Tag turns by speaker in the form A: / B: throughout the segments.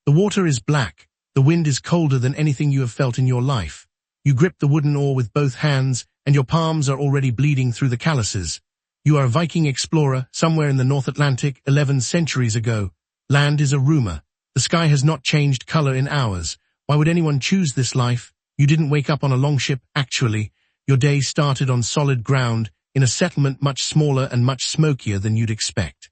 A: The water is black, the wind is colder than anything you have felt in your life. You grip the wooden oar with both hands, and your palms are already bleeding through the calluses. You are a Viking explorer, somewhere in the North Atlantic 11 centuries ago. Land is a rumor. The sky has not changed color in hours. Why would anyone choose this life? You didn't wake up on a longship, actually. Your day started on solid ground, in a settlement much smaller and much smokier than you'd expect.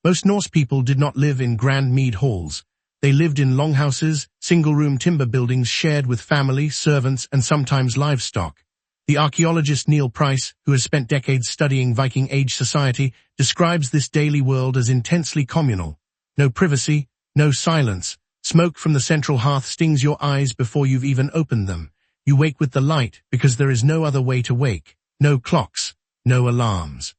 A: Most Norse people did not live in grand mead halls. They lived in longhouses, single-room timber buildings shared with family, servants, and sometimes livestock. The archaeologist Neil Price, who has spent decades studying Viking Age society, describes this daily world as intensely communal. No privacy, no silence. Smoke from the central hearth stings your eyes before you've even opened them. You wake with the light because there is no other way to wake. No clocks, no alarms.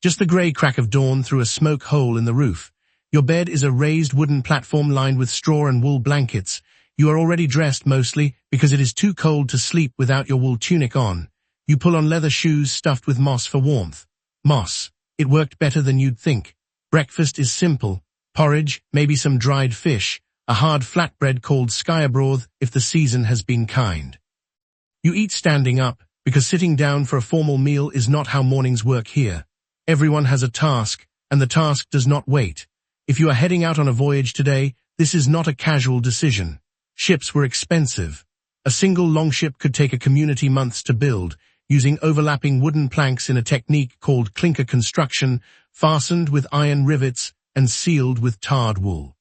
A: Just the grey crack of dawn through a smoke hole in the roof. Your bed is a raised wooden platform lined with straw and wool blankets. You are already dressed mostly because it is too cold to sleep without your wool tunic on. You pull on leather shoes stuffed with moss for warmth. Moss. It worked better than you'd think. Breakfast is simple. Porridge, maybe some dried fish, a hard flatbread called skyerbroth if the season has been kind. You eat standing up, because sitting down for a formal meal is not how mornings work here. Everyone has a task, and the task does not wait. If you are heading out on a voyage today, this is not a casual decision. Ships were expensive. A single longship could take a community months to build, using overlapping wooden planks in a technique called clinker construction, fastened with iron rivets and sealed with tarred wool.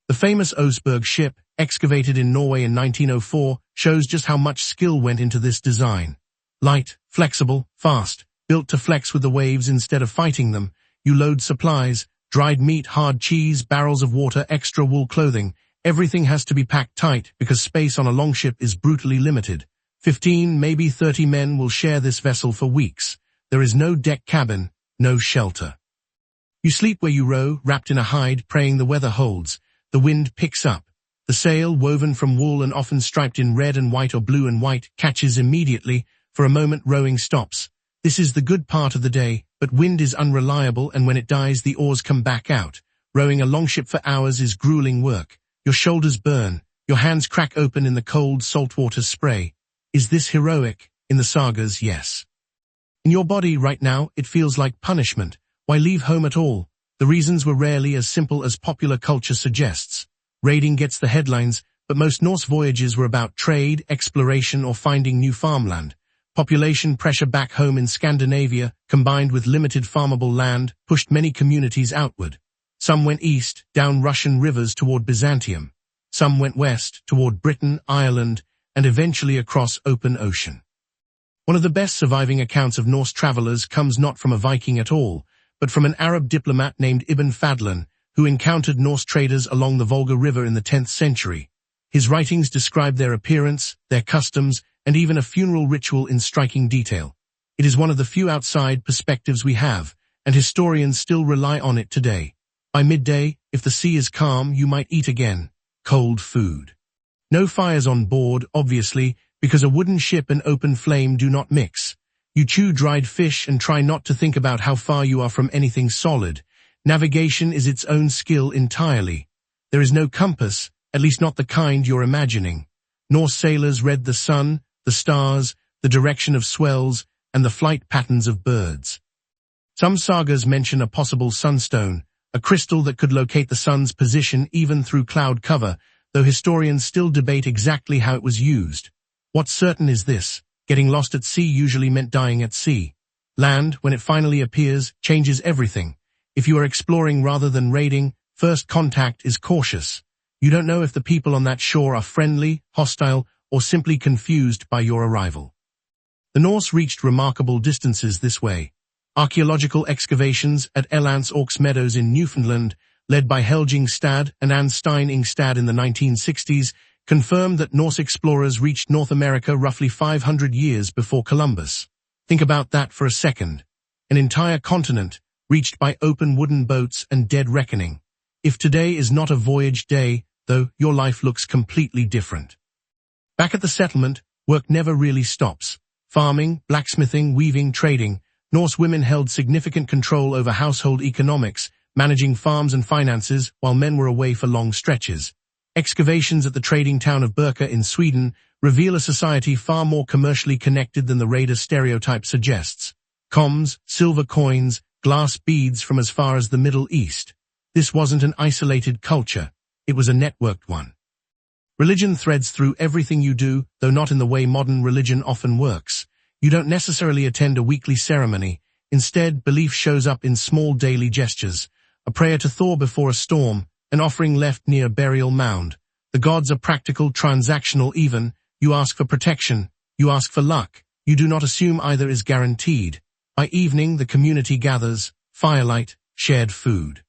A: The famous Oseberg ship, excavated in Norway in 1904, shows just how much skill went into this design. Light, flexible, fast, built to flex with the waves instead of fighting them. You load supplies, dried meat, hard cheese, barrels of water, extra wool clothing. Everything has to be packed tight because space on a longship is brutally limited. 15, maybe 30 men will share this vessel for weeks. There is no deck cabin, no shelter. You sleep where you row, wrapped in a hide, praying the weather holds. The wind picks up. The sail, woven from wool and often striped in red and white or blue and white, catches immediately. For a moment rowing stops. This is the good part of the day, but wind is unreliable, and when it dies the oars come back out. Rowing a longship for hours is grueling work. Your shoulders burn. Your hands crack open in the cold saltwater spray. Is this heroic? In the sagas, yes. In your body right now, it feels like punishment. Why leave home at all? The reasons were rarely as simple as popular culture suggests. Raiding gets the headlines, but most Norse voyages were about trade, exploration, or finding new farmland. Population pressure back home in Scandinavia, combined with limited farmable land, pushed many communities outward. Some went east, down Russian rivers toward Byzantium. Some went west, toward Britain, Ireland, and eventually across open ocean. One of the best surviving accounts of Norse travelers comes not from a Viking at all, but from an Arab diplomat named Ibn Fadlan, who encountered Norse traders along the Volga River in the 10th century. His writings describe their appearance, their customs, and even a funeral ritual in striking detail. It is one of the few outside perspectives we have, and historians still rely on it today. By midday, if the sea is calm, you might eat again. Cold food. No fires on board, obviously, because a wooden ship and open flame do not mix. You chew dried fish and try not to think about how far you are from anything solid. Navigation is its own skill entirely. There is no compass, at least not the kind you're imagining. Norse sailors read the sun, the stars, the direction of swells, and the flight patterns of birds. Some sagas mention a possible sunstone, a crystal that could locate the sun's position even through cloud cover, though historians still debate exactly how it was used. What's certain is this: getting lost at sea usually meant dying at sea. Land, when it finally appears, changes everything. If you are exploring rather than raiding, first contact is cautious. You don't know if the people on that shore are friendly, hostile, or simply confused by your arrival. The Norse reached remarkable distances this way. Archaeological excavations at Elance Orks Meadows in Newfoundland, led by Helging Stad and Anne Stein Ingstad in the 1960s, confirmed that Norse explorers reached North America roughly 500 years before Columbus. Think about that for a second. An entire continent, reached by open wooden boats and dead reckoning. If today is not a voyage day, though, your life looks completely different. Back at the settlement, work never really stops. Farming, blacksmithing, weaving, trading. Norse women held significant control over household economics, managing farms and finances while men were away for long stretches. Excavations at the trading town of Birka in Sweden reveal a society far more commercially connected than the raider stereotype suggests. Comms, silver coins, glass beads from as far as the Middle East. This wasn't an isolated culture, it was a networked one. Religion threads through everything you do, though not in the way modern religion often works. You don't necessarily attend a weekly ceremony. Instead, belief shows up in small daily gestures. A prayer to Thor before a storm, an offering left near a burial mound. The gods are practical, transactional even. You ask for protection. You ask for luck. You do not assume either is guaranteed. By evening, the community gathers, firelight, shared food.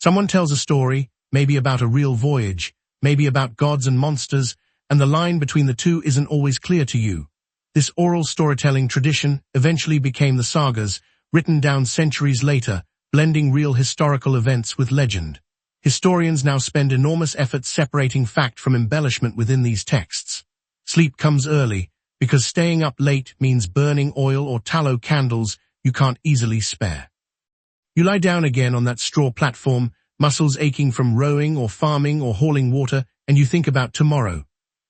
A: Someone tells a story, maybe about a real voyage, maybe about gods and monsters, and the line between the two isn't always clear to you. This oral storytelling tradition eventually became the sagas, written down centuries later, blending real historical events with legend. Historians now spend enormous effort separating fact from embellishment within these texts. Sleep comes early, because staying up late means burning oil or tallow candles you can't easily spare. You lie down again on that straw platform, muscles aching from rowing or farming or hauling water, and you think about tomorrow.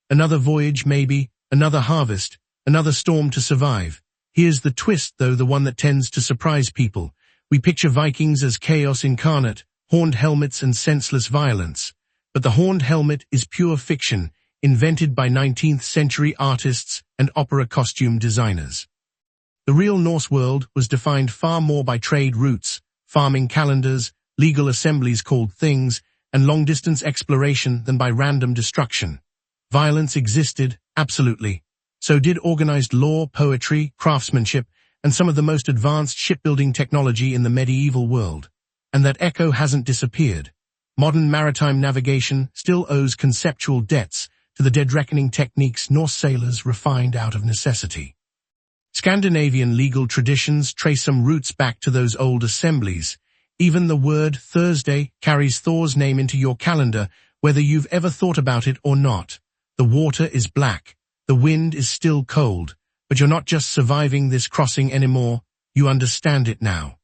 A: Another voyage maybe, another harvest, another storm to survive. Here's the twist though, the one that tends to surprise people. We picture Vikings as chaos incarnate, horned helmets and senseless violence. But the horned helmet is pure fiction, invented by 19th century artists and opera costume designers. The real Norse world was defined far more by trade routes, farming calendars, legal assemblies called things, and long-distance exploration than by random destruction. Violence existed, absolutely. So did organized law, poetry, craftsmanship, and some of the most advanced shipbuilding technology in the medieval world. And that echo hasn't disappeared. Modern maritime navigation still owes conceptual debts to the dead-reckoning techniques Norse sailors refined out of necessity. Scandinavian legal traditions trace some roots back to those old assemblies. Even the word Thursday carries Thor's name into your calendar, whether you've ever thought about it or not. The water is black. The wind is still cold. But you're not just surviving this crossing anymore, you understand it now.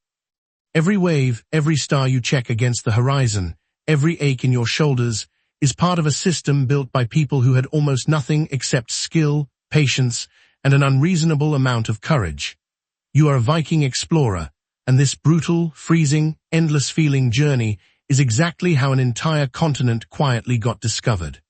A: Every wave, every star you check against the horizon, every ache in your shoulders, is part of a system built by people who had almost nothing except skill, patience, and an unreasonable amount of courage. You are a Viking explorer, and this brutal, freezing, endless feeling journey is exactly how an entire continent quietly got discovered.